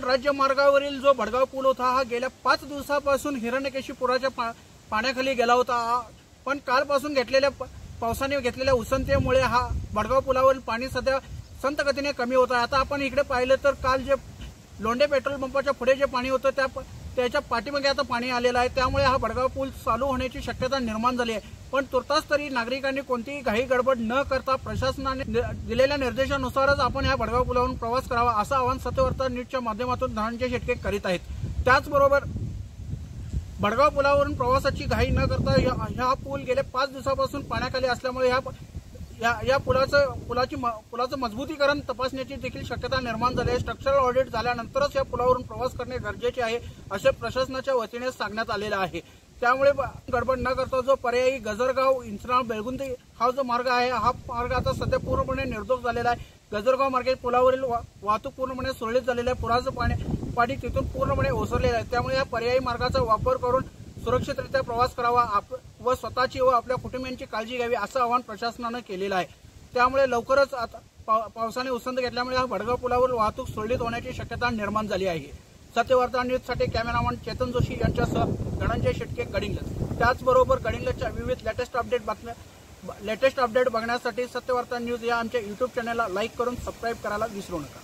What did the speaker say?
राज्य मार्गावरील जो भडगाव पूल होता हा गेल्या 5 दिवसापासून हिरण्यकेशी पुराच्या पाण्याखाली गेला होता। पण कालपासून पावसाने घेतलेल्या उसंतीमुळे हा भडगाव पुलावरील पाणी सध्या संत गतीने कमी होत आहे। आता आपण इकडे पाहिलं तर काल जे लोंढे पेट्रोल पंपाच्या पुढे जे पाणी होतं त्याच्या पाठीमागे आता पाणी आलेलं आहे, त्यामुळे हा भडगाव पूल चालू होण्याची शक्यता निर्माण झाली आहे। पण तुर्तास तरी नागरिकांनी कोणतीही घाई गडबड न करता प्रशासनाने दिलेल्या निर्देशानुसारच आपण या भडगाव पुलावरून प्रवास करावा असं आवाहन सत्यवार्ता न्यूजच्या माध्यमातून धनंजय शेटके करीत आहेत। त्याचबरोबर भडगाव पुलावरून प्रवासाची घाई न करता हा पूल गेले 5 दिवसापासून पाण्याखाली असल्यामुळे या पुलाचं मजबूतीकरण तपासण्याची देखील शक्यता निर्माण झाली आहे। स्ट्रक्चरल ऑडिट झाल्यानंतरच या पुलावरून प्रवास करणे गरजेचे आहे असे प्रशासनाच्या वतीने सांगण्यात आलेलं आहे। त्यामुळे गडबड न करता जो पर्यायी गजरगाव इंचनाळ बेळगुंदी हा जो मार्ग आहे हा मार्ग आता सध्या पूर्णपणे निर्दोष झालेला आहे। गजरगाव मार्गे पुलावरील वाहतूक पूर्णपणे सुरळीत झालेली आहे। पुराचं पाणी तिथून पूर्णपणे ओसरलेलं आहे, त्यामुळे या पर्यायी मार्गाचा वापर करून सुरक्षितरित्या प्रवास करावा व स्वतःची व आपल्या कुटुंबियांची काळजी घ्यावी असं आवाहन प्रशासनाने केलेलं आहे। त्यामुळे लवकरच आता पावसाने उसंत घेतल्यामुळे हा भडगाव पुलावर वाहतूक सुरळीत होण्याची शक्यता निर्माण झाली आहे। सत्यवार्ता न्यूजसाठी कॅमेरामॅन चेतन जोशी यांच्यासह धनंजय शेटके, गडिंग्लज। त्याचबरोबर गडिंग्लजच्या विविध लेटेस्ट अपडेट बघण्यासाठी सत्यवार्ता न्यूज या आमच्या YouTube चॅनलला लाईक करून सबस्क्राईब करायला विसरू नका।